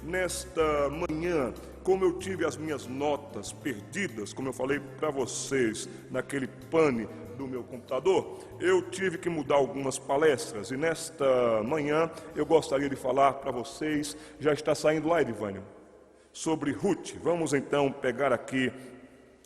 nesta manhã, como eu tive as minhas notas perdidas, como eu falei para vocês, naquele pane do meu computador, eu tive que mudar algumas palestras, e nesta manhã eu gostaria de falar para vocês, já está saindo lá, Edivânio, sobre Ruth. Vamos então pegar aqui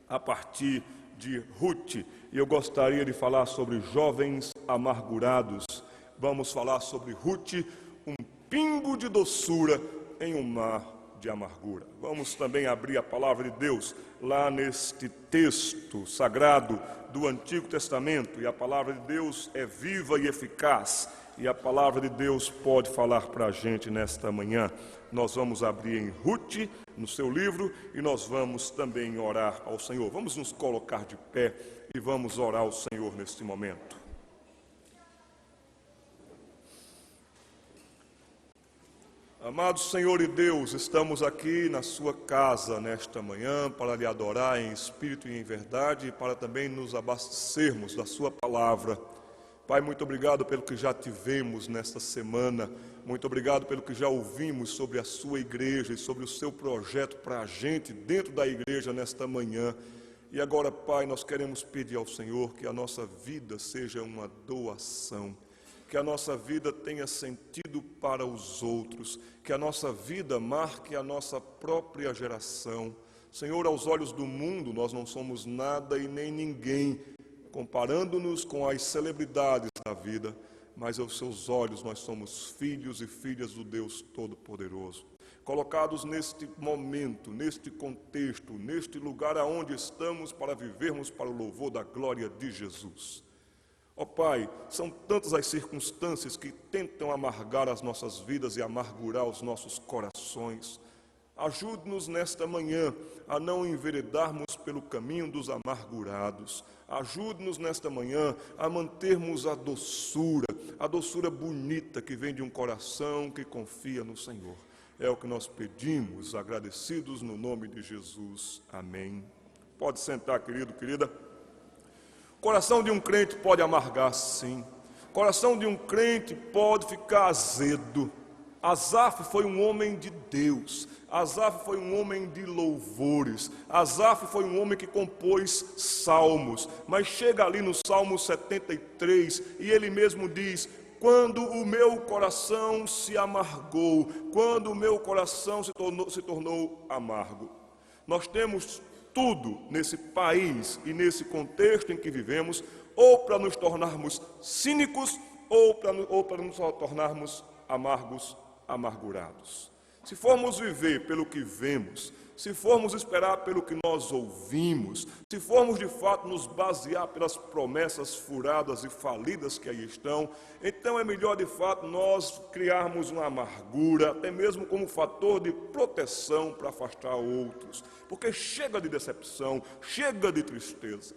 a partir de Ruth, e eu gostaria de falar sobre jovens amargurados. Vamos falar sobre Ruth, um pingo de doçura em um mar de amargura. Vamos também abrir a palavra de Deus lá neste texto sagrado do Antigo Testamento, e a palavra de Deus é viva e eficaz, e a palavra de Deus pode falar para a gente nesta manhã. Nós vamos abrir em Ruth, no seu livro, e nós vamos também orar ao Senhor. Vamos nos colocar de pé e vamos orar ao Senhor neste momento. Amado Senhor e Deus, estamos aqui na sua casa nesta manhã para lhe adorar em espírito e em verdade, e para também nos abastecermos da sua palavra. Pai, muito obrigado pelo que já tivemos nesta semana, muito obrigado pelo que já ouvimos sobre a sua igreja e sobre o seu projeto para a gente dentro da igreja nesta manhã. E agora, Pai, nós queremos pedir ao Senhor que a nossa vida seja uma doação, que a nossa vida tenha sentido para os outros, que a nossa vida marque a nossa própria geração. Senhor, aos olhos do mundo nós não somos nada e nem ninguém, comparando-nos com as celebridades da vida, mas aos seus olhos nós somos filhos e filhas do Deus Todo-Poderoso. Colocados neste momento, neste contexto, neste lugar aonde estamos para vivermos para o louvor da glória de Jesus. Ó Pai, são tantas as circunstâncias que tentam amargar as nossas vidas e amargurar os nossos corações. Ajude-nos nesta manhã a não enveredarmos pelo caminho dos amargurados. Ajude-nos nesta manhã a mantermos a doçura bonita que vem de um coração que confia no Senhor. É o que nós pedimos, agradecidos no nome de Jesus. Amém. Pode sentar, querido, querida. Coração de um crente pode amargar, sim. Coração de um crente pode ficar azedo. Asaf foi um homem de Deus. Asaf foi um homem de louvores. Asaf foi um homem que compôs salmos. Mas chega ali no Salmo 73 e ele mesmo diz: quando o meu coração se amargou, quando o meu coração se tornou amargo. Nós temos tudo nesse país e nesse contexto em que vivemos, ou para nos tornarmos cínicos, ou para nos tornarmos amargurados. Se formos viver pelo que vemos, se formos esperar pelo que nós ouvimos, se formos de fato nos basear pelas promessas furadas e falidas que aí estão, então é melhor de fato nós criarmos uma amargura, até mesmo como fator de proteção para afastar outros, porque chega de decepção, chega de tristeza.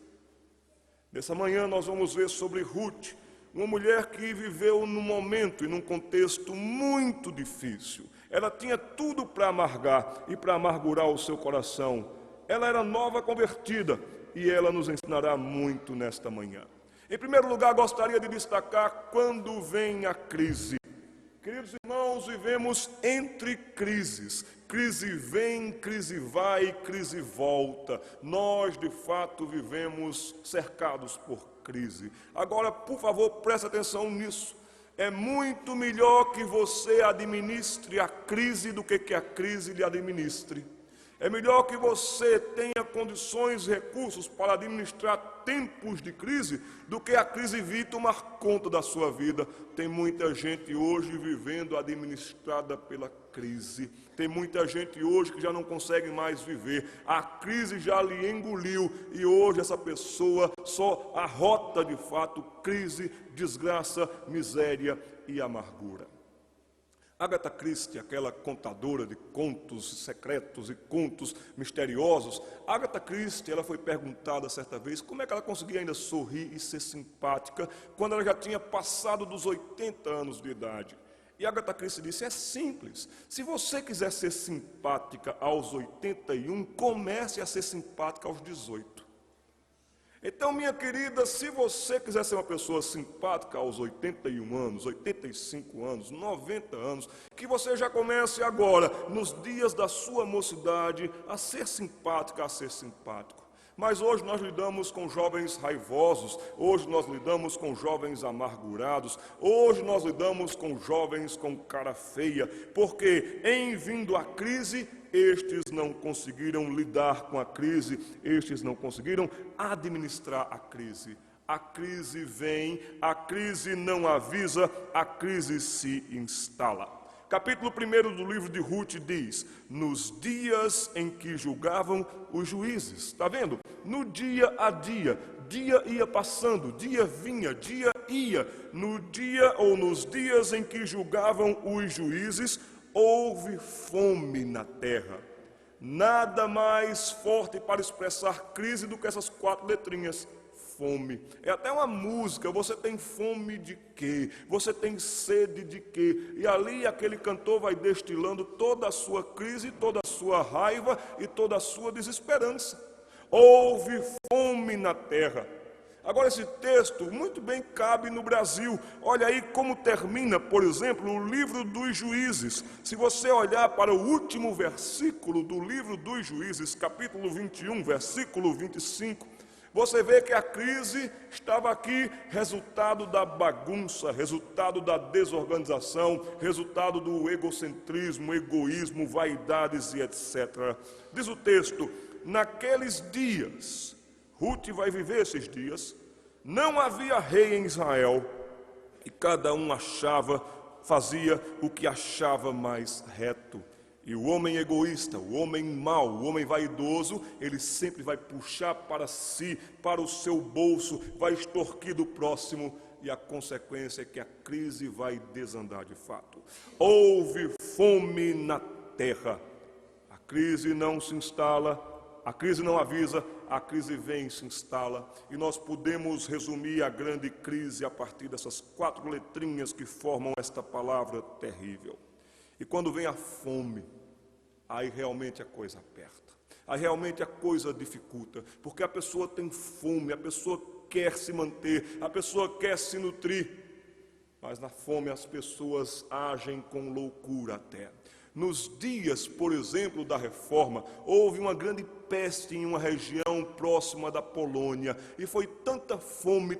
Nessa manhã nós vamos ver sobre Ruth, uma mulher que viveu num momento e num contexto muito difícil. Ela tinha tudo para amargar e para amargurar o seu coração. Ela era nova convertida e ela nos ensinará muito nesta manhã. Em primeiro lugar, gostaria de destacar quando vem a crise. Queridos irmãos, vivemos entre crises. Crise vem, crise vai, crise volta. Nós, de fato, vivemos cercados por crise. Agora, por favor, preste atenção nisso. É muito melhor que você administre a crise do que a crise lhe administre. É melhor que você tenha condições e recursos para administrar tempos de crise do que a crise vir tomar conta da sua vida. Tem muita gente hoje vivendo administrada pela crise. Tem muita gente hoje que já não consegue mais viver. A crise já lhe engoliu e hoje essa pessoa só arrota de fato crise, desgraça, miséria e amargura. Agatha Christie, aquela contadora de contos secretos e contos misteriosos, Agatha Christie, ela foi perguntada certa vez como é que ela conseguia ainda sorrir e ser simpática quando ela já tinha passado dos 80 anos de idade. E Agatha Christie disse: é simples, se você quiser ser simpática aos 81, comece a ser simpática aos 18. Então, minha querida, se você quiser ser uma pessoa simpática aos 81 anos, 85 anos, 90 anos, que você já comece agora, nos dias da sua mocidade, a ser simpática, a ser simpático. Mas hoje nós lidamos com jovens raivosos, hoje nós lidamos com jovens amargurados, hoje nós lidamos com jovens com cara feia, porque em vindo a crise, estes não conseguiram lidar com a crise, estes não conseguiram administrar a crise. A crise vem, a crise não avisa, a crise se instala. Capítulo 1 do livro de Ruth diz: nos dias em que julgavam os juízes. Está vendo? No dia a dia, dia ia passando, dia vinha, dia ia. No dia ou nos dias em que julgavam os juízes, houve fome na terra. Nada mais forte para expressar crise do que essas 4 letrinhas. Fome. É até uma música. Você tem fome de quê? Você tem sede de quê? E ali aquele cantor vai destilando toda a sua crise, toda a sua raiva e toda a sua desesperança. Houve fome na terra. Agora esse texto muito bem cabe no Brasil. Olha aí como termina, por exemplo, o livro dos Juízes. Se você olhar para o último versículo do livro dos Juízes, capítulo 21, versículo 25, você vê que a crise estava aqui, resultado da bagunça, resultado da desorganização, resultado do egocentrismo, egoísmo, vaidades e etc. Diz o texto: naqueles dias, Ruth vai viver esses dias, não havia rei em Israel, e cada um fazia o que achava mais reto. E o homem egoísta, o homem mau, o homem vaidoso, ele sempre vai puxar para si, para o seu bolso, vai extorquir do próximo, e a consequência é que a crise vai desandar de fato. Houve fome na terra. A crise não se instala, a crise não avisa, a crise vem e se instala. E nós podemos resumir a grande crise a partir dessas 4 letrinhas que formam esta palavra terrível. E quando vem a fome, aí realmente a coisa aperta, aí realmente a coisa dificulta, porque a pessoa tem fome, a pessoa quer se manter, a pessoa quer se nutrir, mas na fome as pessoas agem com loucura até. Nos dias, por exemplo, da Reforma, houve uma grande peste em uma região próxima da Polônia, e foi tanta fome,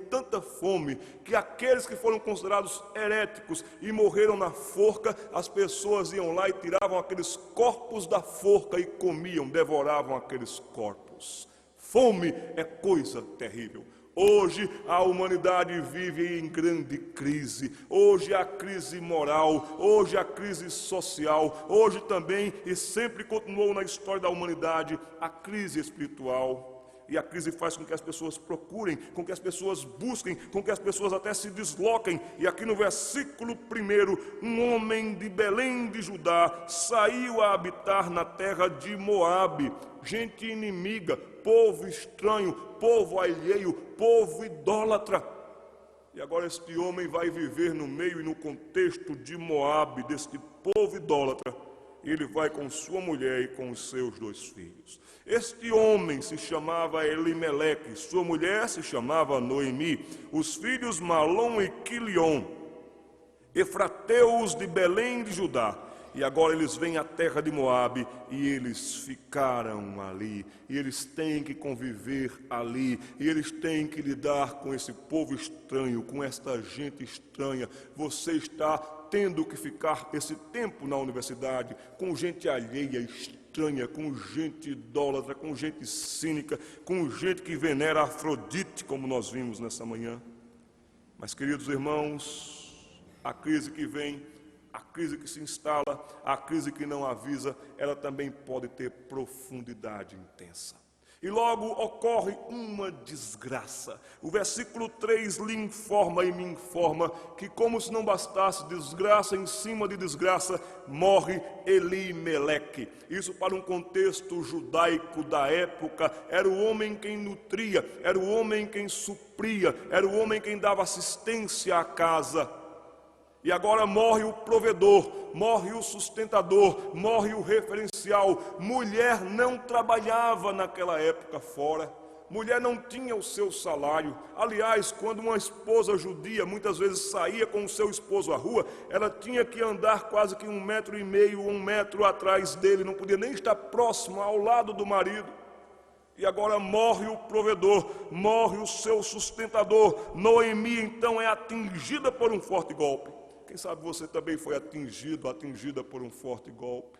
que aqueles que foram considerados heréticos e morreram na forca, as pessoas iam lá e tiravam aqueles corpos da forca e comiam, devoravam aqueles corpos. Fome é coisa terrível. Hoje a humanidade vive em grande crise. Hoje a crise moral, hoje a crise social, hoje também e sempre continuou na história da humanidade a crise espiritual. E a crise faz com que as pessoas procurem, com que as pessoas busquem, com que as pessoas até se desloquem. E aqui no versículo 1, um homem de Belém de Judá saiu a habitar na terra de Moabe, gente inimiga, povo estranho, povo alheio, povo idólatra. E agora este homem vai viver no meio e no contexto de Moabe, deste povo idólatra. Ele vai com sua mulher e com os seus 2 filhos. Este homem se chamava Elimeleque, sua mulher se chamava Noemi, os filhos Malom e Quilion, efrateus de Belém de Judá. E agora eles vêm à terra de Moabe e eles ficaram ali. E eles têm que conviver ali. E eles têm que lidar com esse povo estranho, com esta gente estranha. Você está tendo que ficar esse tempo na universidade com gente alheia, estranha, com gente idólatra, com gente cínica, com gente que venera Afrodite, como nós vimos nessa manhã. Mas, queridos irmãos, a crise que vem, a crise que se instala, a crise que não avisa, ela também pode ter profundidade intensa. E logo ocorre uma desgraça. O versículo 3 lhe informa e me informa que, como se não bastasse desgraça em cima de desgraça, morre Elimeleque. Isso, para um contexto judaico da época, era o homem quem nutria, era o homem quem supria, era o homem quem dava assistência à casa. E agora morre o provedor, morre o sustentador, morre o referencial. Mulher não trabalhava naquela época fora. Mulher não tinha o seu salário. Aliás, quando uma esposa judia muitas vezes saía com o seu esposo à rua, ela tinha que andar quase que 1,5 metro, 1 metro atrás dele, não podia nem estar próximo, ao lado do marido. E agora morre o provedor, morre o seu sustentador. Noemi então é atingida por um forte golpe. Quem sabe você também foi atingida por um forte golpe.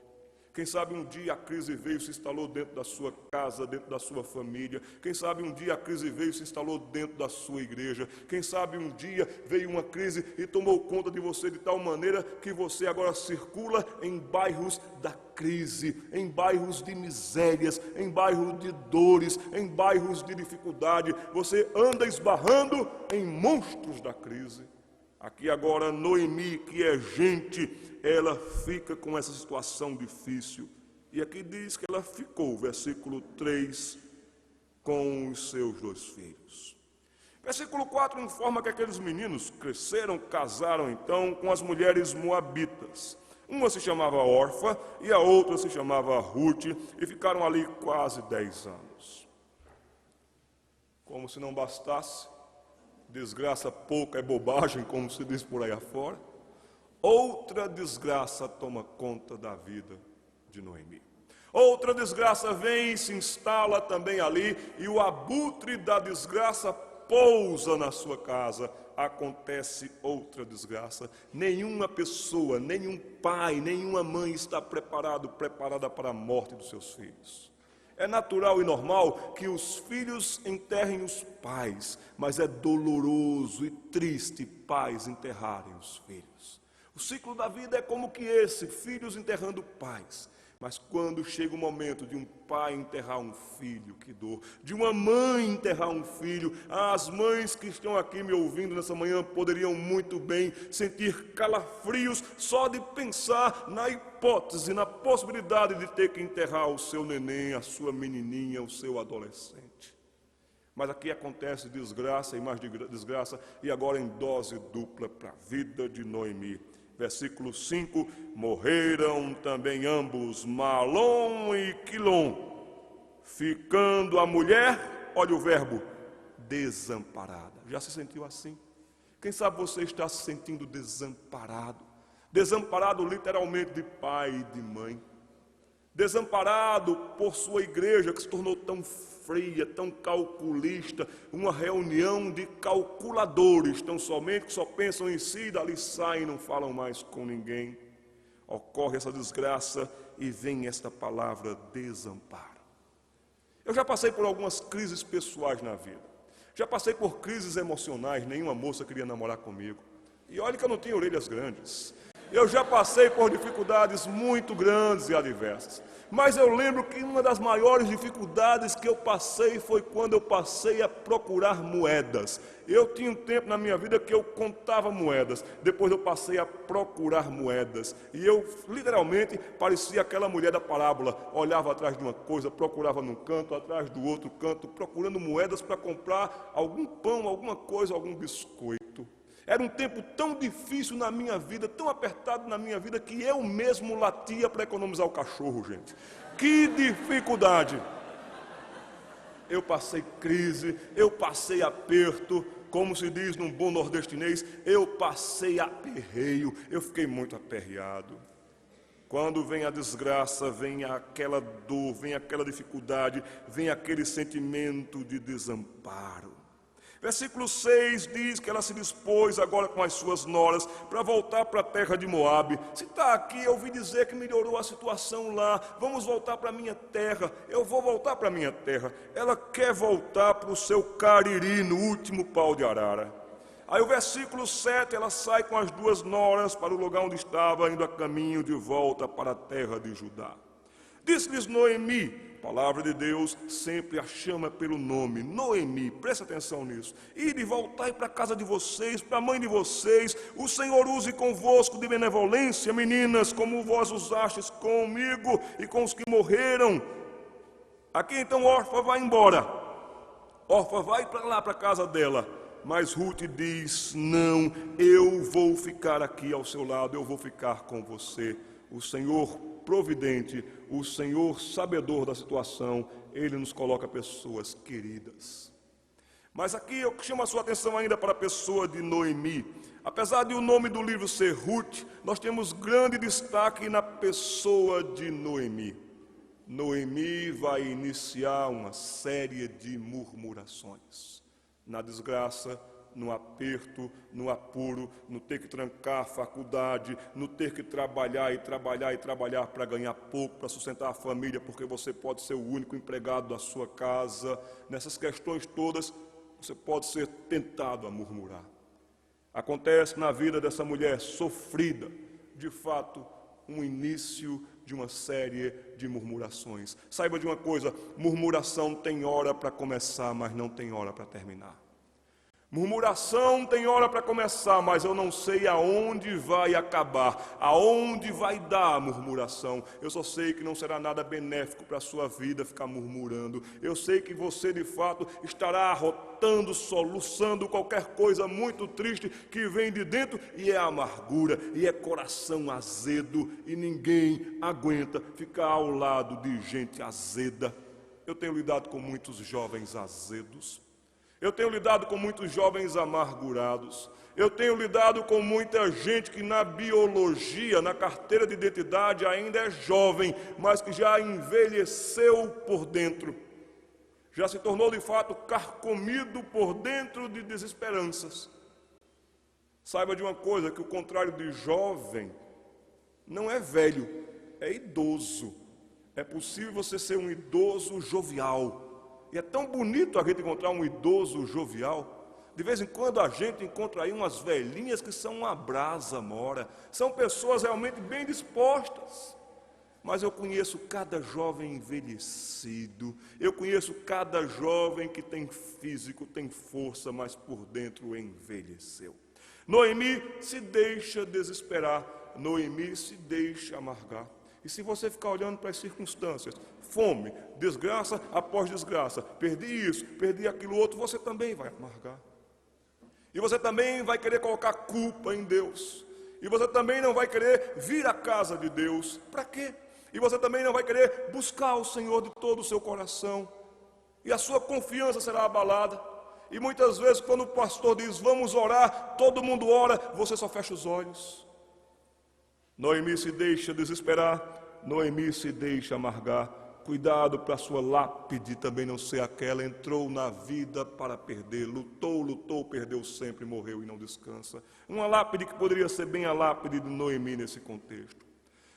Quem sabe um dia a crise veio e se instalou dentro da sua casa, dentro da sua família. Quem sabe um dia a crise veio e se instalou dentro da sua igreja. Quem sabe um dia veio uma crise e tomou conta de você de tal maneira que você agora circula em bairros da crise, em bairros de misérias, em bairros de dores, em bairros de dificuldade. Você anda esbarrando em monstros da crise. Aqui agora Noemi, que é gente, ela fica com essa situação difícil. E aqui diz que ela ficou, versículo 3, com os seus 2 filhos. Versículo 4 informa que aqueles meninos cresceram, casaram então com as mulheres moabitas. Uma se chamava Orfa e a outra se chamava Ruth, e ficaram ali quase 10 anos. Como se não bastasse, desgraça pouca é bobagem, como se diz por aí afora. Outra desgraça toma conta da vida de Noemi. Outra desgraça vem e se instala também ali, e o abutre da desgraça pousa na sua casa. Acontece outra desgraça. Nenhuma pessoa, nenhum pai, nenhuma mãe está preparada para a morte dos seus filhos. É natural e normal que os filhos enterrem os pais, mas é doloroso e triste pais enterrarem os filhos. O ciclo da vida é como que esse, filhos enterrando pais. Mas quando chega o momento de um pai enterrar um filho, que dor, de uma mãe enterrar um filho, as mães que estão aqui me ouvindo nessa manhã poderiam muito bem sentir calafrios só de pensar na hipótese, na possibilidade de ter que enterrar o seu neném, a sua menininha, o seu adolescente. Mas aqui acontece desgraça e mais desgraça, e agora em dose dupla para a vida de Noemi. Versículo 5, morreram também ambos, Malom e Quilom, ficando a mulher, olha o verbo, desamparada. Já se sentiu assim? Quem sabe você está se sentindo desamparado? Desamparado literalmente de pai e de mãe. Desamparado por sua igreja que se tornou tão fria, tão calculista, uma reunião de calculadores, tão somente que só pensam em si, dali saem e não falam mais com ninguém. Ocorre essa desgraça e vem esta palavra desamparo. Eu já passei por algumas crises pessoais na vida. Já passei por crises emocionais, nenhuma moça queria namorar comigo. E olha que eu não tinha orelhas grandes. Eu já passei por dificuldades muito grandes e adversas. Mas eu lembro que uma das maiores dificuldades que eu passei foi quando eu passei a procurar moedas. Eu tinha um tempo na minha vida que eu contava moedas. Depois eu passei a procurar moedas. E eu literalmente parecia aquela mulher da parábola. Olhava atrás de uma coisa, procurava num canto, atrás do outro canto, procurando moedas para comprar algum pão, alguma coisa, algum biscoito. Era um tempo tão difícil na minha vida, tão apertado na minha vida, que eu mesmo latia para economizar o cachorro, gente. Que dificuldade! Eu passei crise, eu passei aperto, como se diz num bom nordestinês, eu passei aperreio, eu fiquei muito aperreado. Quando vem a desgraça, vem aquela dor, vem aquela dificuldade, vem aquele sentimento de desamparo. Versículo 6 diz que ela se dispôs agora com as suas noras para voltar para a terra de Moabe. Se está aqui, eu ouvi dizer que melhorou a situação lá, vamos voltar para a minha terra, eu vou voltar para a minha terra. Ela quer voltar para o seu Cariri, no último pau de arara. Aí o versículo 7, ela sai com as 2 noras para o lugar onde estava, indo a caminho de volta para a terra de Judá. Disse-lhes Noemi, palavra de Deus sempre a chama pelo nome, Noemi, presta atenção nisso. Ide, voltai para a casa de vocês, para a mãe de vocês, o Senhor use convosco de benevolência, meninas, como vós usastes comigo e com os que morreram. Aqui então Orfa vai embora, Orfa vai para lá, para a casa dela, mas Ruth diz, não, eu vou ficar aqui ao seu lado, eu vou ficar com você. O Senhor providente, o Senhor sabedor da situação, Ele nos coloca pessoas queridas. Mas aqui eu chamo a sua atenção ainda para a pessoa de Noemi. Apesar de o nome do livro ser Ruth, nós temos grande destaque na pessoa de Noemi. Noemi vai iniciar uma série de murmurações. Na desgraça, no aperto, no apuro, no ter que trancar a faculdade, no ter que trabalhar e trabalhar e trabalhar para ganhar pouco, para sustentar a família, porque você pode ser o único empregado da sua casa. Nessas questões todas, você pode ser tentado a murmurar. Acontece na vida dessa mulher sofrida, de fato, um início de uma série de murmurações. Saiba de uma coisa, murmuração tem hora para começar, mas não tem hora para terminar. Murmuração tem hora para começar, mas eu não sei aonde vai acabar, aonde vai dar a murmuração. Eu só sei que não será nada benéfico para a sua vida ficar murmurando. Eu sei que você de fato estará arrotando, soluçando qualquer coisa muito triste que vem de dentro, e é amargura, e é coração azedo, e ninguém aguenta ficar ao lado de gente azeda. Eu tenho lidado com muitos jovens azedos. Eu tenho lidado com muitos jovens amargurados. Eu tenho lidado com muita gente que na biologia, na carteira de identidade ainda é jovem, mas que já envelheceu por dentro. Já se tornou de fato carcomido por dentro de desesperanças. Saiba de uma coisa, que o contrário de jovem não é velho, é idoso. É possível você ser um idoso jovial. E é tão bonito a gente encontrar um idoso jovial. De vez em quando a gente encontra aí umas velhinhas que são uma brasa mora. São pessoas realmente bem dispostas. Mas eu conheço cada jovem envelhecido. Eu conheço cada jovem que tem físico, tem força, mas por dentro envelheceu. Noemi se deixa desesperar. Noemi se deixa amargar. E se você ficar olhando para as circunstâncias, fome, desgraça após desgraça, perdi isso, perdi aquilo outro, você também vai amargar. E você também vai querer colocar culpa em Deus. E você também não vai querer vir à casa de Deus. Para quê? E você também não vai querer buscar o Senhor de todo o seu coração. E a sua confiança será abalada. E muitas vezes quando o pastor diz, vamos orar, todo mundo ora, você só fecha os olhos. Noemi se deixa desesperar, Noemi se deixa amargar. Cuidado para a sua lápide também não ser aquela, entrou na vida para perder, lutou, perdeu sempre, morreu e não descansa. Uma lápide que poderia ser bem a lápide de Noemi nesse contexto.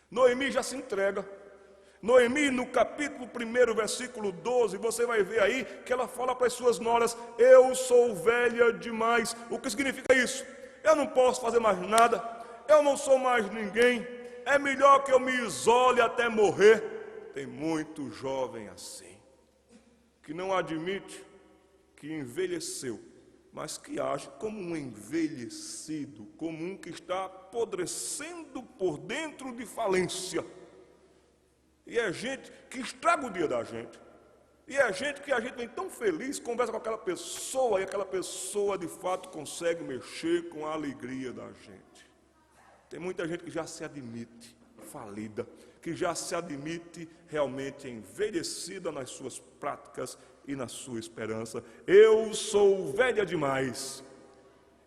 Noemi já se entrega. Noemi, no capítulo 1, versículo 12, você vai ver aí que ela fala para as suas noras, eu sou velha demais. O que significa isso? Eu não posso fazer mais nada. Eu não sou mais ninguém, é melhor que eu me isole até morrer. Tem muito jovem assim, que não admite que envelheceu, mas que age como um envelhecido, como um que está apodrecendo por dentro de falência. E é gente que estraga o dia da gente. E é gente que a gente vem tão feliz, conversa com aquela pessoa, e aquela pessoa de fato consegue mexer com a alegria da gente. Tem muita gente que já se admite falida, que já se admite realmente envelhecida nas suas práticas e na sua esperança. Eu sou velha demais.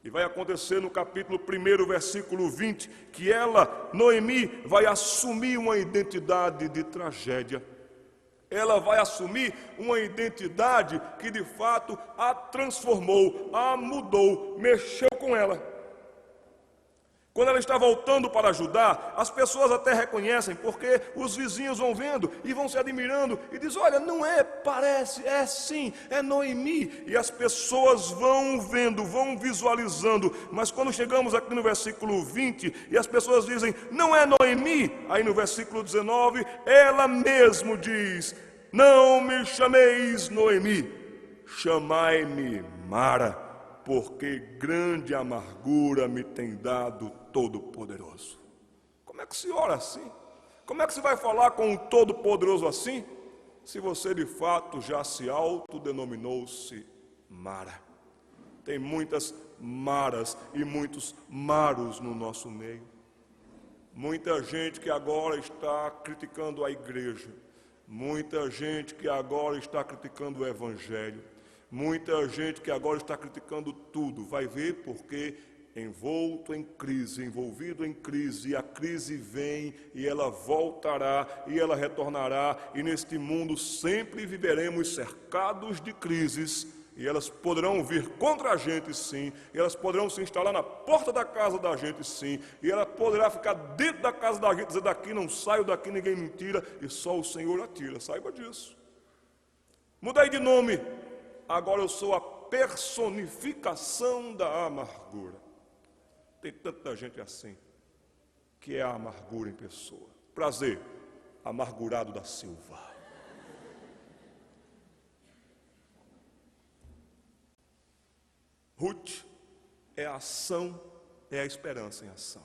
E vai acontecer no capítulo 1, versículo 20, que ela, Noemi, vai assumir uma identidade de tragédia. Ela vai assumir uma identidade que de fato a transformou, a mudou, mexeu com ela. Quando ela está voltando para ajudar, as pessoas até reconhecem, porque os vizinhos vão vendo e vão se admirando e dizem, olha, não é, parece, é sim, é Noemi. E as pessoas vão vendo, vão visualizando, mas quando chegamos aqui no versículo 20, e as pessoas dizem, não é Noemi, aí no versículo 19, ela mesmo diz, não me chameis Noemi, chamai-me Mara, porque grande amargura me tem dado Todo-Poderoso. Como é que se ora assim? Como é que se vai falar com o Todo-Poderoso assim? Se você de fato já se autodenominou-se Mara. Tem muitas Maras e muitos Maros no nosso meio. Muita gente que agora está criticando a igreja, muita gente que agora está criticando o evangelho, muita gente que agora está criticando tudo, vai ver porque envolto em crise, envolvido em crise, e a crise vem e ela voltará e ela retornará, e neste mundo sempre viveremos cercados de crises, e elas poderão vir contra a gente sim, e elas poderão se instalar na porta da casa da gente sim, e ela poderá ficar dentro da casa da gente, dizer daqui não saio, daqui ninguém me tira, e só o Senhor atira, saiba disso. Mudei de nome, agora eu sou a personificação da amargura. Tem tanta gente assim, que é a amargura em pessoa. Prazer, amargurado da Silva. Ruth é a ação, é a esperança em ação.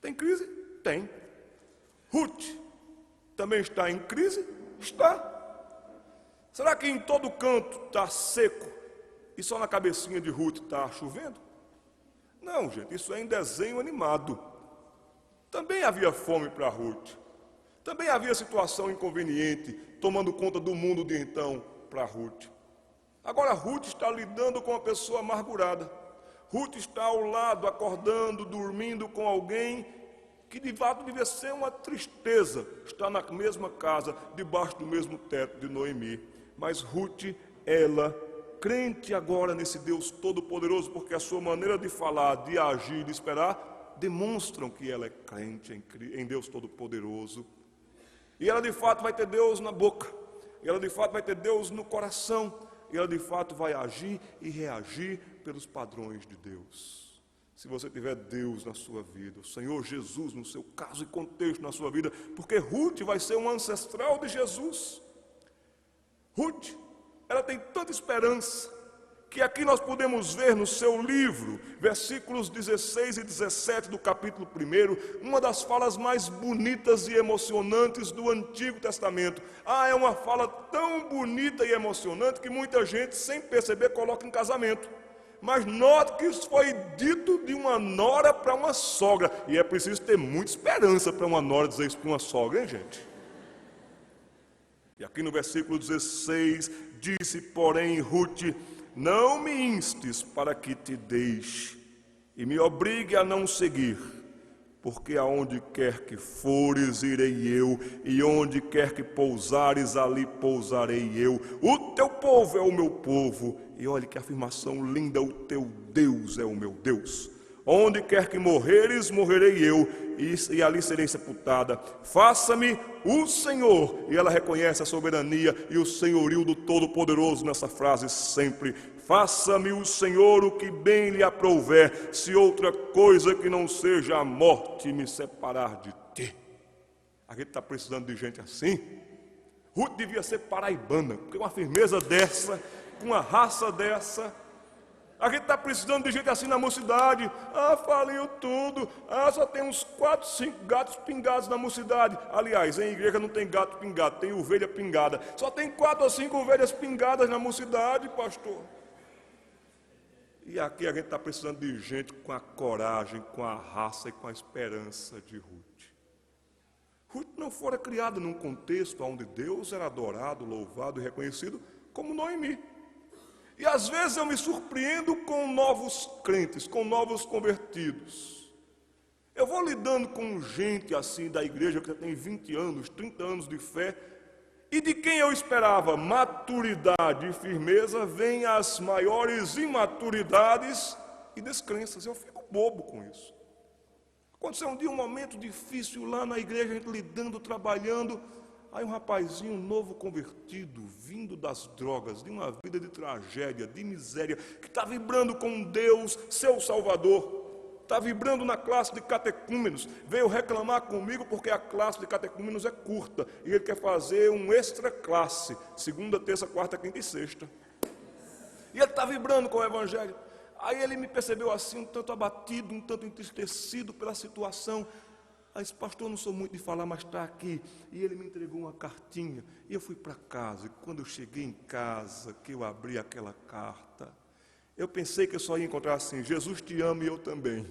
Tem crise? Tem. Ruth também está em crise? Está. Será que em todo canto está seco e só na cabecinha de Ruth está chovendo? Não, gente, isso é em desenho animado. Também havia fome para Ruth. Também havia situação inconveniente tomando conta do mundo de então para Ruth. Agora Ruth está lidando com uma pessoa amargurada. Ruth está ao lado, acordando, dormindo com alguém que de fato devia ser uma tristeza estar na mesma casa, debaixo do mesmo teto de Noemi. Mas Ruth, ela, crente agora nesse Deus Todo-Poderoso, porque a sua maneira de falar, de agir, de esperar, demonstram que ela é crente em Deus Todo-Poderoso. E ela de fato vai ter Deus na boca, e ela de fato vai ter Deus no coração, e ela de fato vai agir e reagir pelos padrões de Deus. Se você tiver Deus na sua vida, o Senhor Jesus no seu caso e contexto na sua vida, porque Ruth vai ser um ancestral de Jesus. Ruth, ela tem tanta esperança, que aqui nós podemos ver no seu livro, versículos 16 e 17 do capítulo 1, uma das falas mais bonitas e emocionantes do Antigo Testamento. É uma fala tão bonita e emocionante que muita gente, sem perceber, coloca em casamento. Mas note que isso foi dito de uma nora para uma sogra, e é preciso ter muita esperança para uma nora dizer isso para uma sogra, hein, gente? E aqui no versículo 16, disse, porém, Ruth, não me instes para que te deixe e me obrigue a não seguir, porque aonde quer que fores, irei eu, e onde quer que pousares, ali pousarei eu. O teu povo é o meu povo, e olha que afirmação linda, o teu Deus é o meu Deus. Onde quer que morreres, morrerei eu, e ali serei sepultada. Faça-me o Senhor, e ela reconhece a soberania e o senhorio do Todo-Poderoso nessa frase sempre. Faça-me o Senhor o que bem lhe aprouver, se outra coisa que não seja a morte me separar de ti. A gente está precisando de gente assim. Ruth devia ser paraibana, porque uma firmeza dessa, com uma raça dessa. A gente está precisando de gente assim na mocidade. Faliu tudo. Só tem uns 4, 5 gatos pingados na mocidade. Aliás, em igreja não tem gato pingado, tem ovelha pingada. Só tem 4 ou 5 ovelhas pingadas na mocidade, pastor. E aqui a gente está precisando de gente com a coragem, com a raça e com a esperança de Ruth. Ruth não fora criada num contexto onde Deus era adorado, louvado e reconhecido como Noemi. E às vezes eu me surpreendo com novos crentes, com novos convertidos. Eu vou lidando com gente assim da igreja que já tem 20 anos, 30 anos de fé, e de quem eu esperava maturidade e firmeza, vem as maiores imaturidades e descrenças. Eu fico bobo com isso. Aconteceu um dia um momento difícil lá na igreja, a gente lidando, trabalhando. Aí um rapazinho novo convertido, vindo das drogas, de uma vida de tragédia, de miséria, que está vibrando com Deus, seu Salvador, está vibrando na classe de catecúmenos, veio reclamar comigo porque a classe de catecúmenos é curta, e ele quer fazer um extra classe, segunda, terça, quarta, quinta e sexta. E ele está vibrando com o Evangelho. Aí ele me percebeu assim, um tanto abatido, um tanto entristecido pela situação. Aí disse, pastor, eu não sou muito de falar, mas está aqui. E ele me entregou uma cartinha. E eu fui para casa. E quando eu cheguei em casa, que eu abri aquela carta, eu pensei que eu só ia encontrar assim, Jesus te ama e eu também.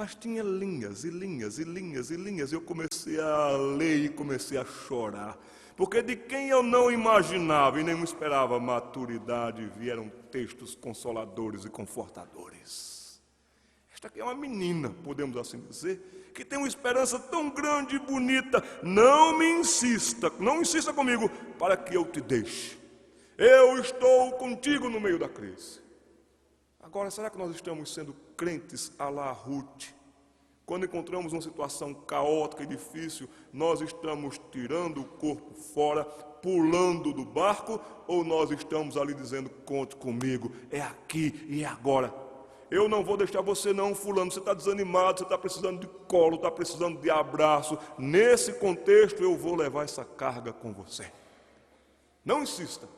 Mas tinha linhas e linhas e linhas e linhas. Eu comecei a ler e comecei a chorar. Porque de quem eu não imaginava e nem esperava maturidade, vieram textos consoladores e confortadores. Esta aqui é uma menina, podemos assim dizer, que tem uma esperança tão grande e bonita. Não me insista, não insista comigo para que eu te deixe. Eu estou contigo no meio da crise. Agora, será que nós estamos sendo crentes à la Ruth? Quando encontramos uma situação caótica e difícil, nós estamos tirando o corpo fora, pulando do barco, ou nós estamos ali dizendo, conte comigo, é aqui e é agora. Eu não vou deixar você não, fulano, você está desanimado, você está precisando de colo, está precisando de abraço. Nesse contexto eu vou levar essa carga com você. Não insista.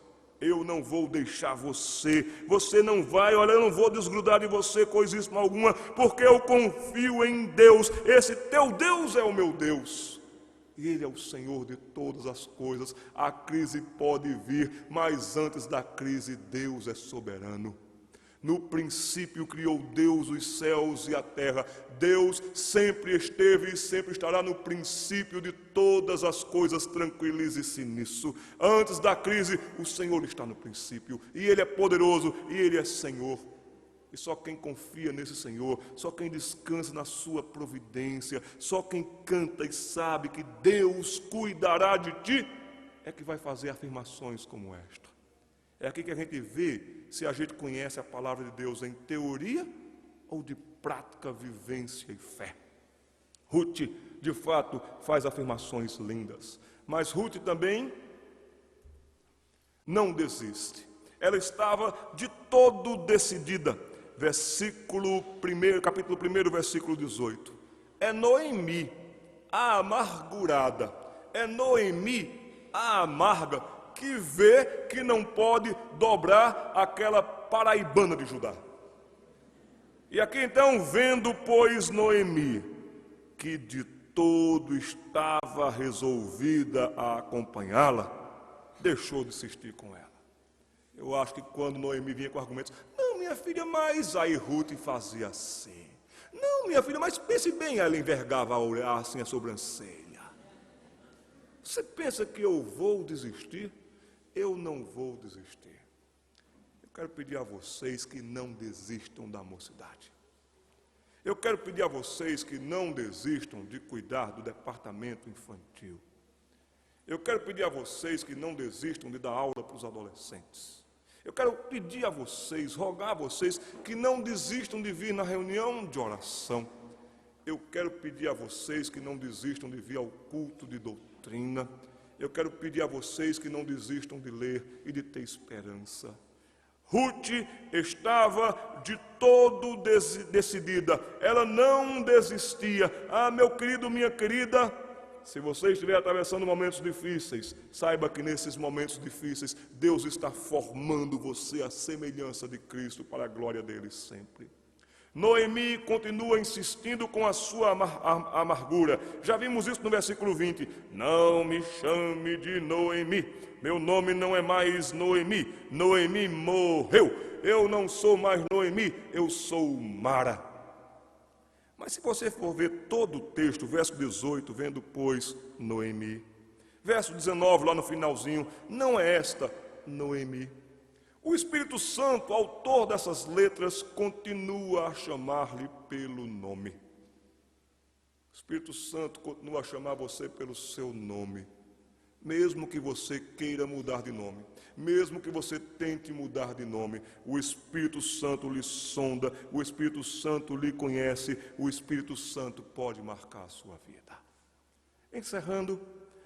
Eu não vou deixar você não vai, olha, eu não vou desgrudar de você coisíssima alguma, porque eu confio em Deus, esse teu Deus é o meu Deus, e Ele é o Senhor de todas as coisas. A crise pode vir, mas antes da crise Deus é soberano. No princípio criou Deus os céus e a terra. Deus sempre esteve e sempre estará no princípio de todas as coisas. Tranquilize-se nisso. Antes da crise, o Senhor está no princípio. E Ele é poderoso e Ele é Senhor. E só quem confia nesse Senhor, só quem descansa na sua providência, só quem canta e sabe que Deus cuidará de ti, é que vai fazer afirmações como esta. É aqui que a gente vê se a gente conhece a palavra de Deus em teoria ou de prática, vivência e fé. Ruth, de fato, faz afirmações lindas. Mas Ruth também não desiste. Ela estava de todo decidida. Capítulo 1, versículo 18. É Noemi, a amargurada. É Noemi, a amarga, que vê que não pode dobrar aquela paraibana de Judá. E aqui então, vendo, pois, Noemi, que de todo estava resolvida a acompanhá-la, deixou de insistir com ela. Eu acho que quando Noemi vinha com argumentos, não, minha filha, mas aí Ruth fazia assim. Não, minha filha, mas pense bem, ela envergava a olhar assim a sobrancelha. Você pensa que eu vou desistir? Eu não vou desistir. Eu quero pedir a vocês que não desistam da mocidade. Eu quero pedir a vocês que não desistam de cuidar do departamento infantil. Eu quero pedir a vocês que não desistam de dar aula para os adolescentes. Eu quero pedir a vocês, rogar a vocês que não desistam de vir na reunião de oração. Eu quero pedir a vocês que não desistam de vir ao culto de doutrina. Eu quero pedir a vocês que não desistam de ler e de ter esperança. Ruth estava de todo decidida, ela não desistia. Ah, meu querido, minha querida, se você estiver atravessando momentos difíceis, saiba que nesses momentos difíceis, Deus está formando você à semelhança de Cristo para a glória dele sempre. Noemi continua insistindo com a sua amargura. Já vimos isso no versículo 20. Não me chame de Noemi. Meu nome não é mais Noemi. Noemi morreu. Eu não sou mais Noemi, eu sou Mara. Mas se você for ver todo o texto, verso 18, vendo, pois, Noemi. Verso 19, lá no finalzinho, não é esta Noemi. O Espírito Santo, autor dessas letras, continua a chamar-lhe pelo nome. O Espírito Santo continua a chamar você pelo seu nome. Mesmo que você queira mudar de nome, mesmo que você tente mudar de nome, o Espírito Santo lhe sonda, o Espírito Santo lhe conhece, o Espírito Santo pode marcar a sua vida. Encerrando,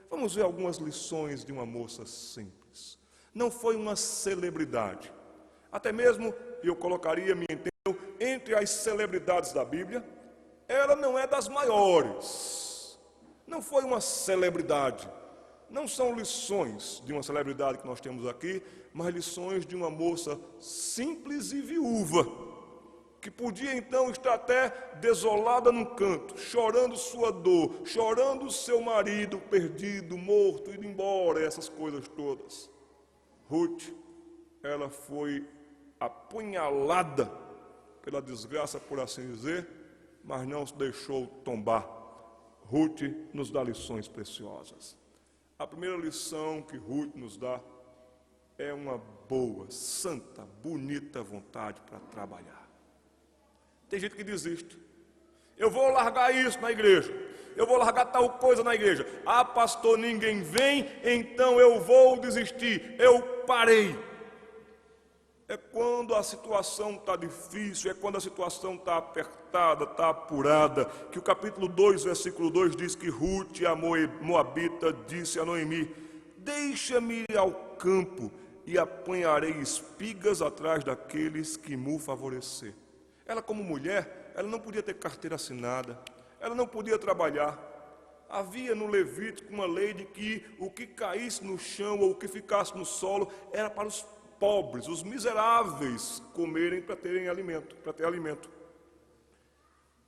vamos ver algumas lições de uma moça simples. Não foi uma celebridade. Até mesmo, eu colocaria, me entendo, entre as celebridades da Bíblia, ela não é das maiores. Não foi uma celebridade. Não são lições de uma celebridade que nós temos aqui, mas lições de uma moça simples e viúva, que podia então estar até desolada num canto, chorando sua dor, chorando seu marido perdido, morto, indo embora, essas coisas todas. Ruth, ela foi apunhalada pela desgraça, por assim dizer, mas não se deixou tombar. Ruth nos dá lições preciosas. A primeira lição que Ruth nos dá é uma boa, santa, bonita vontade para trabalhar. Tem gente que desiste. Eu vou largar isso na igreja. Eu vou largar tal coisa na igreja. Ah, pastor, ninguém vem, então eu vou desistir. Eu parei. É quando a situação está difícil, é quando a situação está apertada, está apurada, que o capítulo 2, versículo 2 diz que Ruth, a moabita, disse a Noemi: deixa-me ir ao campo e apanharei espigas atrás daqueles que me favorecer. Ela, como mulher, ela não podia ter carteira assinada, ela não podia trabalhar. Havia no Levítico uma lei de que o que caísse no chão ou o que ficasse no solo era para os pobres, os miseráveis comerem para terem alimento, para ter alimento.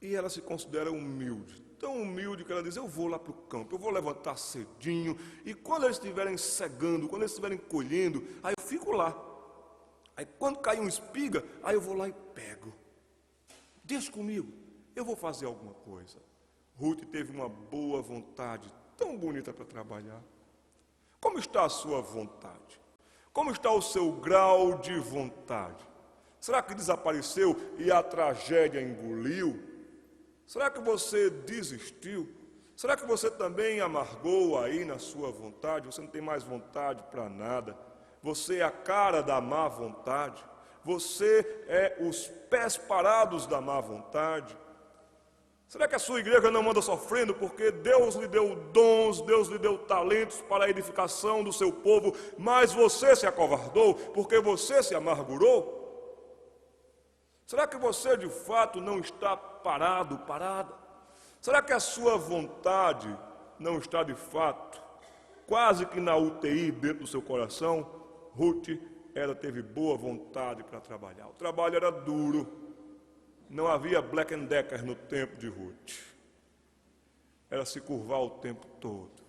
E ela se considera humilde, tão humilde que ela diz: eu vou lá para o campo, eu vou levantar cedinho, e quando eles estiverem cegando, quando eles estiverem colhendo, aí eu fico lá. Aí quando cair uma espiga, aí eu vou lá e pego. Deixa comigo, eu vou fazer alguma coisa. Ruth teve uma boa vontade, tão bonita para trabalhar. Como está a sua vontade? Como está o seu grau de vontade? Será que desapareceu e a tragédia engoliu? Será que você desistiu? Será que você também amargou aí na sua vontade? Você não tem mais vontade para nada? Você é a cara da má vontade? Você é os pés parados da má vontade? Será que a sua igreja não anda sofrendo porque Deus lhe deu dons, Deus lhe deu talentos para a edificação do seu povo, mas você se acovardou porque você se amargurou? Será que você de fato não está parado, parada? Será que a sua vontade não está de fato quase que na UTI dentro do seu coração? Ruth, ela teve boa vontade para trabalhar. O trabalho era duro. Não havia Black & Decker no tempo de Ruth. Era se curvar o tempo todo.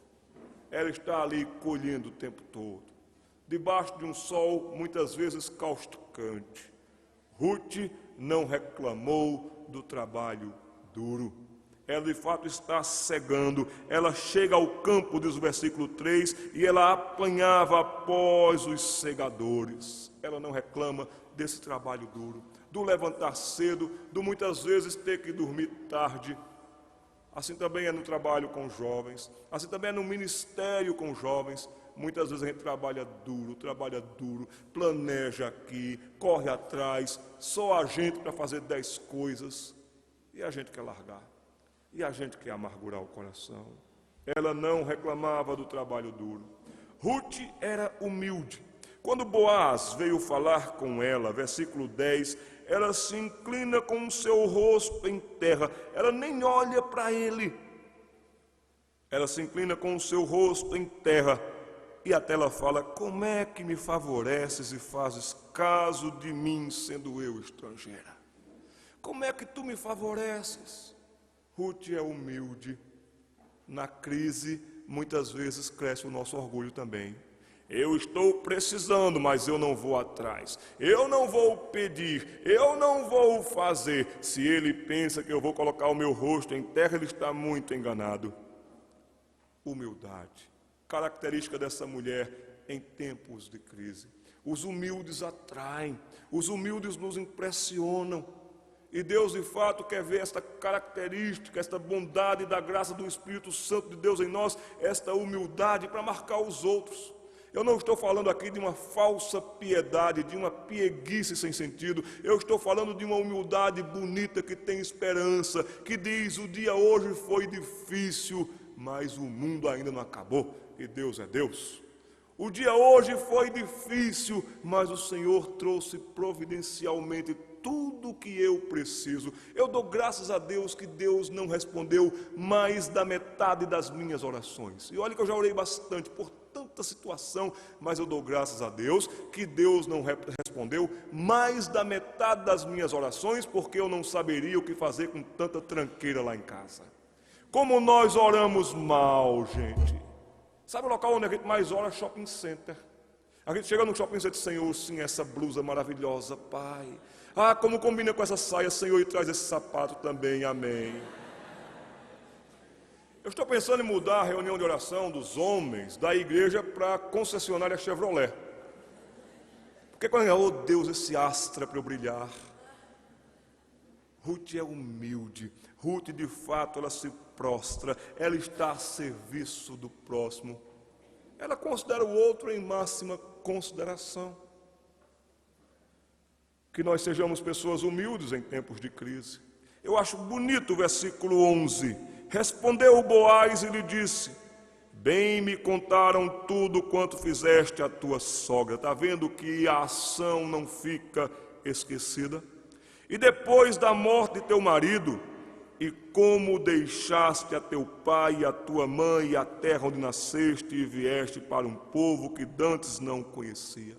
Ela está ali colhendo o tempo todo. Debaixo de um sol muitas vezes causticante. Ruth não reclamou do trabalho duro. Ela de fato está cegando. Ela chega ao campo, diz o versículo 3, e ela apanhava após os segadores. Ela não reclama desse trabalho duro, do levantar cedo, do muitas vezes ter que dormir tarde. Assim também é no trabalho com jovens, assim também é no ministério com jovens. Muitas vezes a gente trabalha duro, planeja aqui, corre atrás, só a gente para fazer 10 coisas, e a gente quer largar, e a gente quer amargurar o coração. Ela não reclamava do trabalho duro. Ruth era humilde. Quando Boaz veio falar com ela, versículo 10, ela se inclina com o seu rosto em terra, ela nem olha para ele. Ela se inclina com o seu rosto em terra, e até ela fala: como é que me favoreces e fazes caso de mim, sendo eu estrangeira? Como é que tu me favoreces? Ruth é humilde. Na crise, muitas vezes cresce o nosso orgulho também. Eu estou precisando, mas eu não vou atrás. Eu não vou pedir, eu não vou fazer. Se ele pensa que eu vou colocar o meu rosto em terra, ele está muito enganado. Humildade, característica dessa mulher em tempos de crise. Os humildes atraem, os humildes nos impressionam. E Deus de fato quer ver esta característica, esta bondade da graça do Espírito Santo de Deus em nós, esta humildade para marcar os outros. Eu não estou falando aqui de uma falsa piedade, de uma pieguice sem sentido. Eu estou falando de uma humildade bonita que tem esperança, que diz: o dia hoje foi difícil, mas o mundo ainda não acabou, e Deus é Deus. O dia hoje foi difícil, mas o Senhor trouxe providencialmente tudo o que eu preciso. Eu dou graças a Deus que Deus não respondeu mais da metade das minhas orações. E olha que eu já orei bastante por tanta situação, mas eu dou graças a Deus que Deus não respondeu mais da metade das minhas orações, porque eu não saberia o que fazer com tanta tranqueira lá em casa. Como nós oramos mal, gente. Sabe o local onde a gente mais ora? Shopping center. A gente chega no shopping center: Senhor, sim, essa blusa maravilhosa, Pai. Ah, como combina com essa saia, Senhor, e traz esse sapato também, amém. Eu estou pensando em mudar a reunião de oração dos homens da igreja para a concessionária Chevrolet. Porque quando oh Deus, esse astra para eu brilhar. Ruth é humilde, Ruth de fato ela se prostra, ela está a serviço do próximo. Ela considera o outro em máxima consideração. Que nós sejamos pessoas humildes em tempos de crise. Eu acho bonito o versículo 11. Respondeu Boaz e lhe disse: bem me contaram tudo quanto fizeste à tua sogra. Está vendo que a ação não fica esquecida? E depois da morte de teu marido, e como deixaste a teu pai e a tua mãe e a terra onde nasceste e vieste para um povo que dantes não conhecia.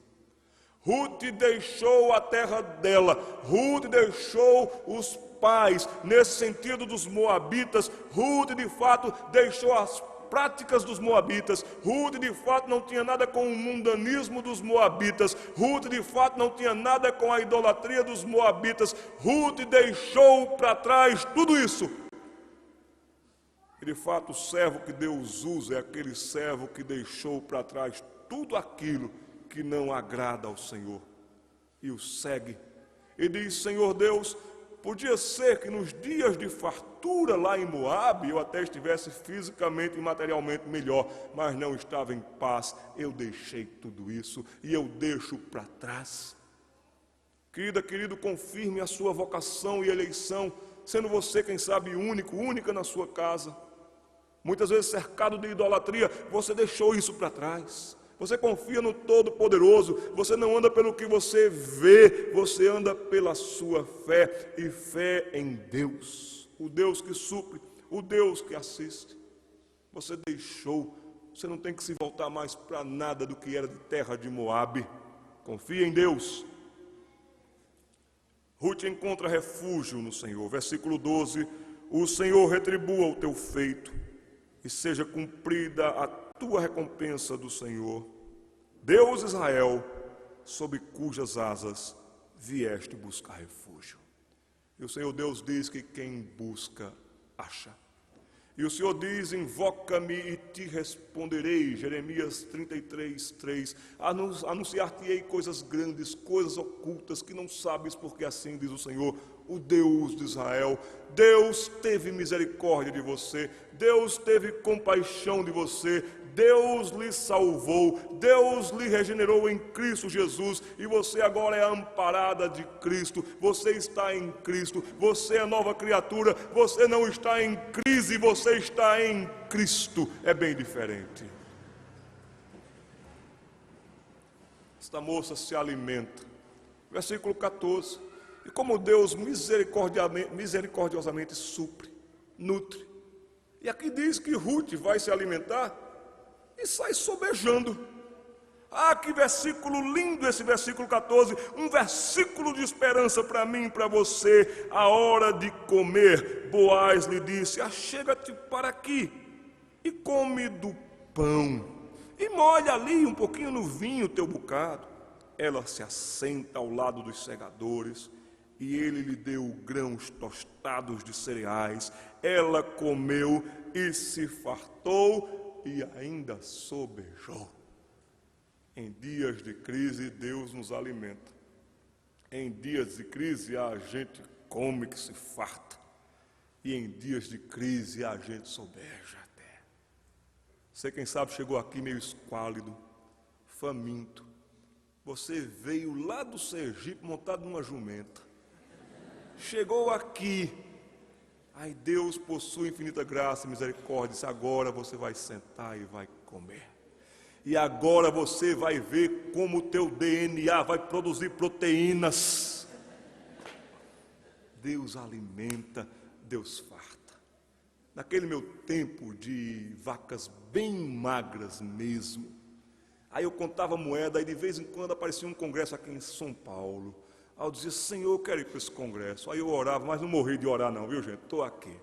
Ruth deixou a terra dela, Ruth deixou os pais, nesse sentido dos moabitas. Ruth de fato deixou as práticas dos moabitas. Ruth de fato não tinha nada com o mundanismo dos moabitas. Ruth de fato não tinha nada com a idolatria dos moabitas. Ruth deixou para trás tudo isso. E de fato o servo que Deus usa é aquele servo que deixou para trás tudo aquilo que não agrada ao Senhor e o segue. E diz: Senhor Deus, podia ser que nos dias de fartura lá em Moabe eu até estivesse fisicamente e materialmente melhor, mas não estava em paz. Eu deixei tudo isso e eu deixo para trás. Querida, querido, confirme a sua vocação e eleição, sendo você, quem sabe, único, única na sua casa. Muitas vezes cercado de idolatria, você deixou isso para trás. Você confia no Todo-Poderoso, você não anda pelo que você vê, você anda pela sua fé, e fé em Deus, o Deus que supre, o Deus que assiste. Você deixou, você não tem que se voltar mais para nada do que era de terra de Moabe. Confia em Deus. Ruth encontra refúgio no Senhor. Versículo 12: o Senhor retribua o teu feito, e seja cumprida a tua recompensa do Senhor, Deus Israel, sob cujas asas vieste buscar refúgio. E o Senhor Deus diz que quem busca, acha. E o Senhor diz: invoca-me e te responderei. Jeremias 33, 3. Anunciar-te-ei coisas grandes, coisas ocultas que não sabes, porque assim diz o Senhor, o Deus de Israel. Deus teve misericórdia de você, Deus teve compaixão de você, Deus lhe salvou, Deus lhe regenerou em Cristo Jesus, e você agora é amparada de Cristo, você está em Cristo, você é nova criatura, você não está em crise, você está em Cristo. É bem diferente. Esta moça se alimenta. Versículo 14. E como Deus misericordiosamente supre, nutre. E aqui diz que Ruth vai se alimentar e sai sobejando. Ah, que versículo lindo esse versículo 14, um versículo de esperança para mim e para você. A hora de comer, Boaz lhe disse: achega-te para aqui e come do pão, e molha ali um pouquinho no vinho o teu bocado. Ela se assenta ao lado dos segadores, e ele lhe deu grãos tostados de cereais. Ela comeu e se fartou e ainda sobejou. Em dias de crise, Deus nos alimenta. Em dias de crise, a gente come que se farta. E em dias de crise, a gente sobeja até. Você, quem sabe, chegou aqui meio esquálido, faminto. Você veio lá do Sergipe montado numa jumenta. Chegou aqui, aí Deus, por sua infinita graça e misericórdia, disse: agora você vai sentar e vai comer. E agora você vai ver como o teu DNA vai produzir proteínas. Deus alimenta, Deus farta. Naquele meu tempo de vacas bem magras mesmo, aí eu contava moeda e de vez em quando aparecia um congresso aqui em São Paulo. Aí eu dizia: Senhor, eu quero ir para esse congresso. Aí eu orava, mas não morri de orar não, viu gente? Estou aqui.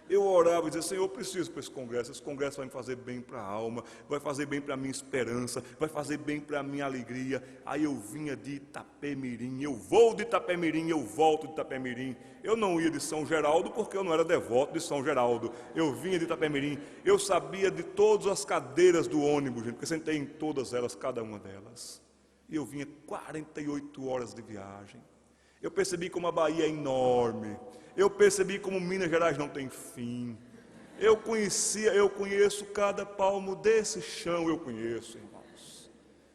Eu orava e dizia: Senhor, eu preciso para esse congresso vai me fazer bem para a alma, vai fazer bem para a minha esperança, vai fazer bem para a minha alegria. Aí eu vinha de Itapemirim, eu vou de Itapemirim, eu volto de Itapemirim. Eu não ia de São Geraldo porque eu não era devoto de São Geraldo, eu vinha de Itapemirim. Eu sabia de todas as cadeiras do ônibus, gente, porque sentei em todas elas, cada uma delas. E eu vinha 48 horas de viagem. Eu percebi como a Bahia é enorme. Eu percebi como Minas Gerais não tem fim. Eu conheço cada palmo desse chão, eu conheço, irmãos.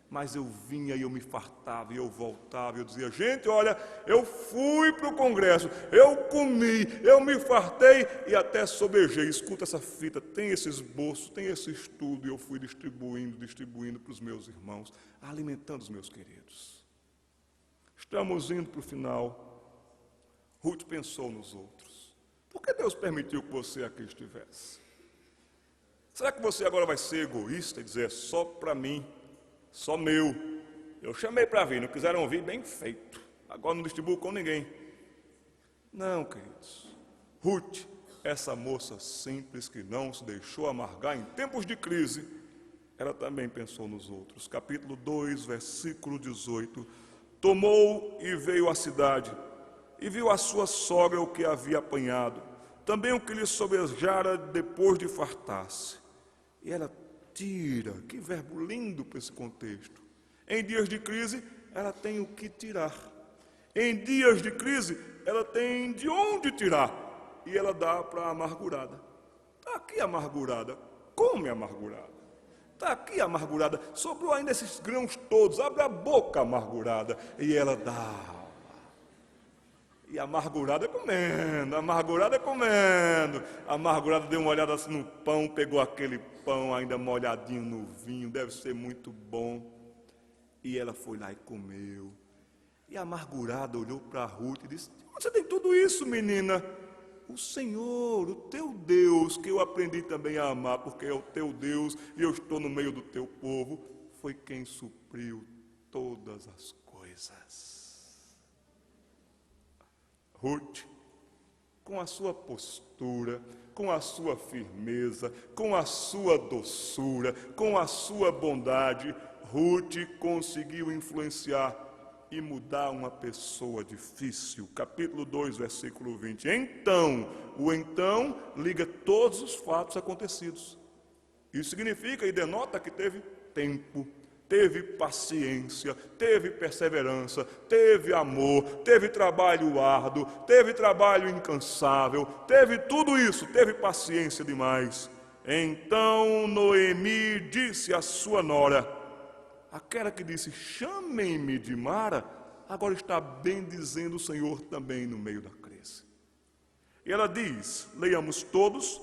Mas eu vinha e eu me fartava, e eu voltava, e eu dizia: gente, olha, eu fui para o congresso, eu comi, eu me fartei e até sobejei. Escuta essa fita, tem esse esboço, tem esse estudo, e eu fui distribuindo para os meus irmãos, alimentando os meus queridos. Estamos indo para o final. Ruth pensou nos outros. Por que Deus permitiu que você aqui estivesse? Será que você agora vai ser egoísta e dizer: só para mim, só meu? Eu chamei para vir, não quiseram ouvir, bem feito. Agora não distribuo com ninguém. Não, queridos. Ruth, essa moça simples que não se deixou amargar em tempos de crise, ela também pensou nos outros. Capítulo 2, versículo 18. Tomou e veio à cidade, e viu a sua sogra o que havia apanhado, também o que lhe sobejara depois de fartar-se. E ela tira, que verbo lindo para esse contexto. Em dias de crise, ela tem o que tirar. Em dias de crise, ela tem de onde tirar. E ela dá para a amargurada. Está aqui a amargurada, come a amargurada. Está aqui a amargurada, sobrou ainda esses grãos todos, abre a boca amargurada. E ela dá. E a amargurada comendo, a amargurada comendo. A amargurada deu uma olhada assim no pão, pegou aquele pão ainda molhadinho no vinho, deve ser muito bom. E ela foi lá e comeu. E a amargurada olhou para Ruth e disse: onde você tem tudo isso, menina? O Senhor, o teu Deus, que eu aprendi também a amar, porque é o teu Deus e eu estou no meio do teu povo, foi quem supriu todas as coisas. Ruth, com a sua postura, com a sua firmeza, com a sua doçura, com a sua bondade, Ruth conseguiu influenciar e mudar uma pessoa difícil. Capítulo 2, versículo 20. O então liga todos os fatos acontecidos. Isso significa e denota que teve tempo, teve paciência, teve perseverança, teve amor, teve trabalho árduo, teve trabalho incansável, teve tudo isso, teve paciência demais. Então Noemi disse à sua nora, aquela que disse: chamem-me de Mara, agora está bendizendo o Senhor também no meio da crise. E ela diz, leiamos todos: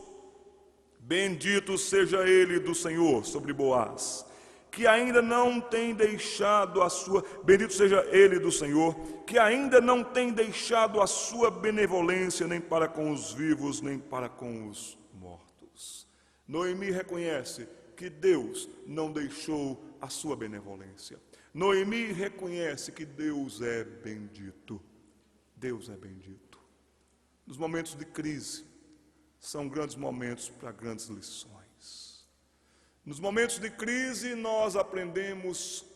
bendito seja ele do Senhor sobre Boaz, que ainda não tem deixado a sua, bendito seja ele do Senhor, que ainda não tem deixado a sua benevolência nem para com os vivos, nem para com os mortos. Noemi reconhece que Deus não deixou a sua benevolência. Noemi reconhece que Deus é bendito. Deus é bendito. Nos momentos de crise, são grandes momentos para grandes lições. Nos momentos de crise, nós aprendemos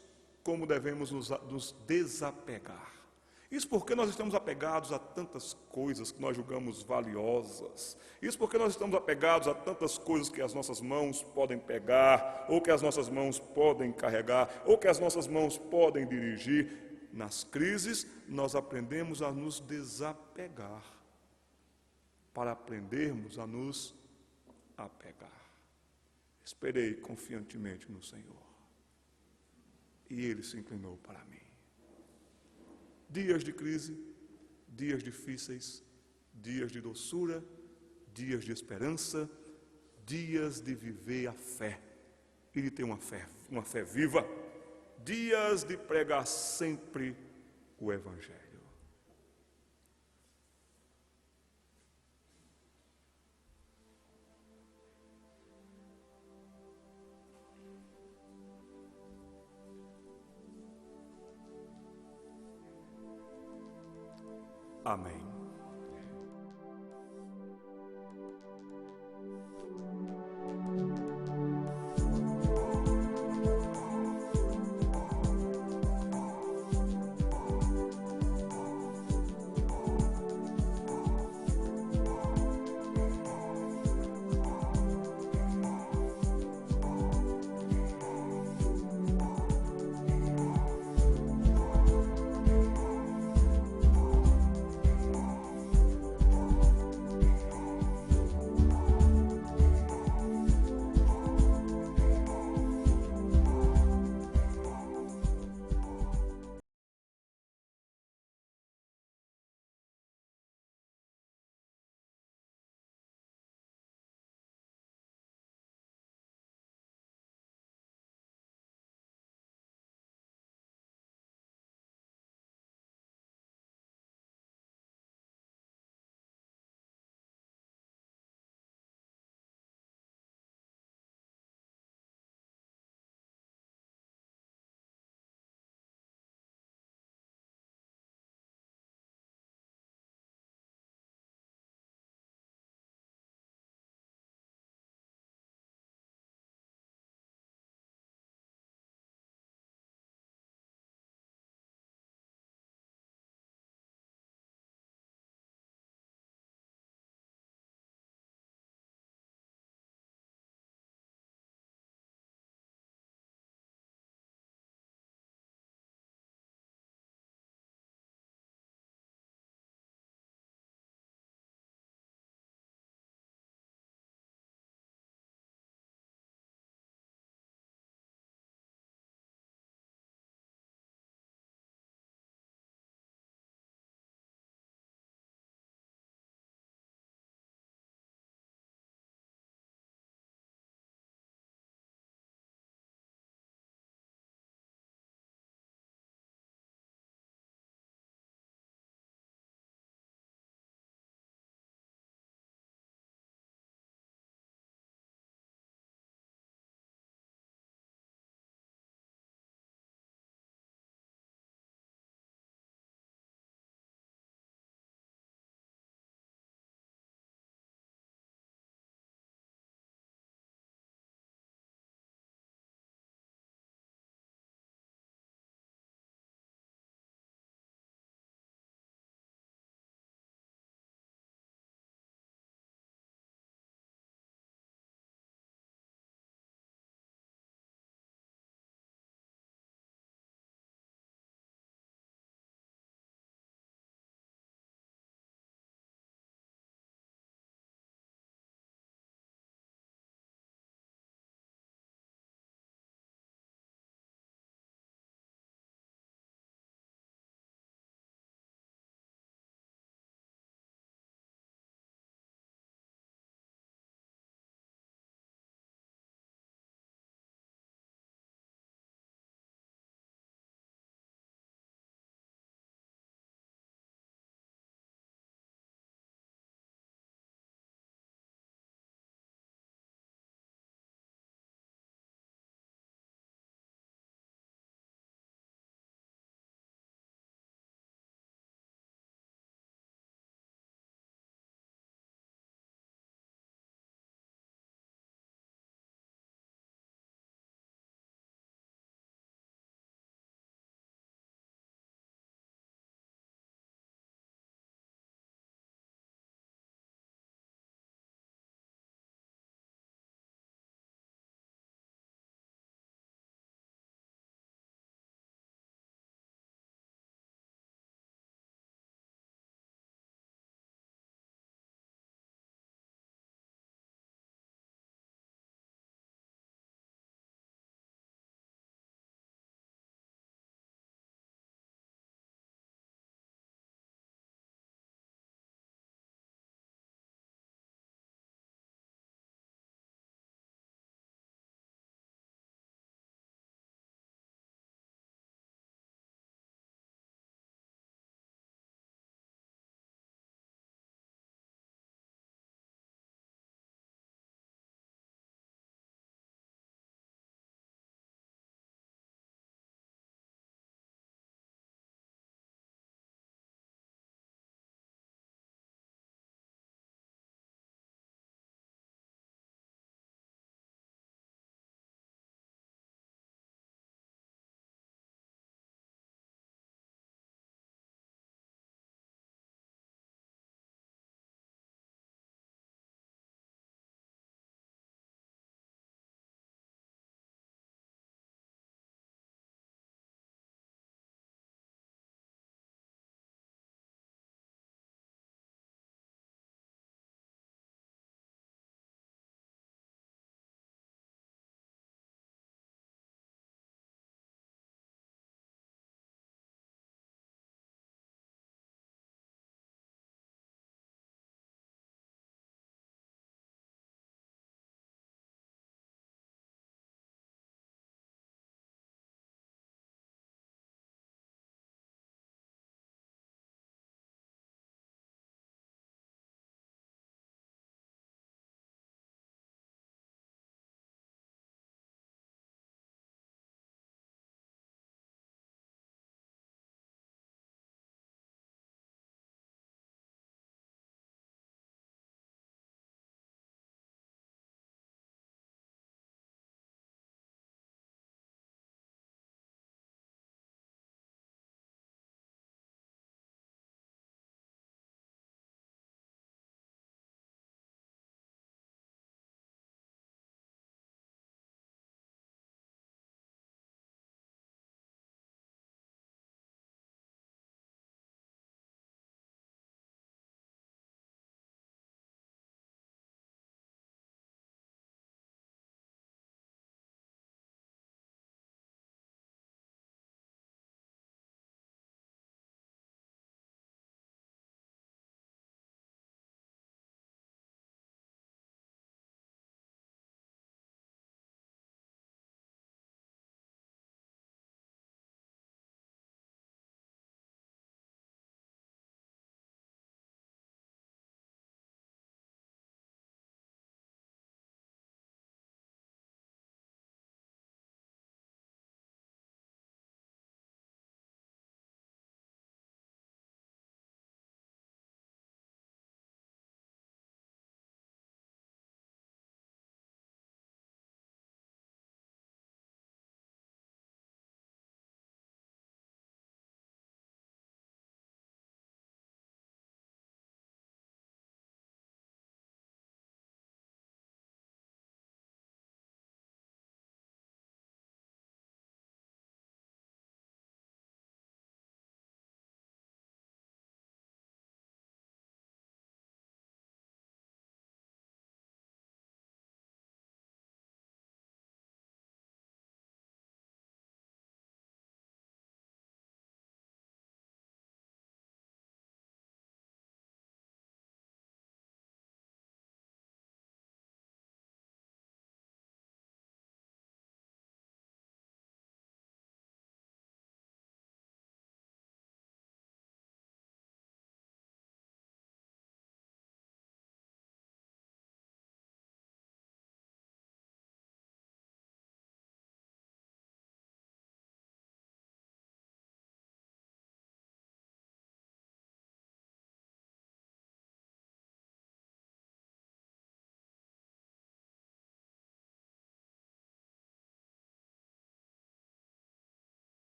como devemos nos desapegar. Isso porque nós estamos apegados a tantas coisas que nós julgamos valiosas. Isso porque nós estamos apegados a tantas coisas que as nossas mãos podem pegar, ou que as nossas mãos podem carregar, ou que as nossas mãos podem dirigir. Nas crises, nós aprendemos a nos desapegar, para aprendermos a nos apegar. Esperei confiantemente no Senhor, e Ele se inclinou para mim. Dias de crise, dias difíceis, dias de doçura, dias de esperança, dias de viver a fé e de ter uma fé viva, dias de pregar sempre o Evangelho. Amém.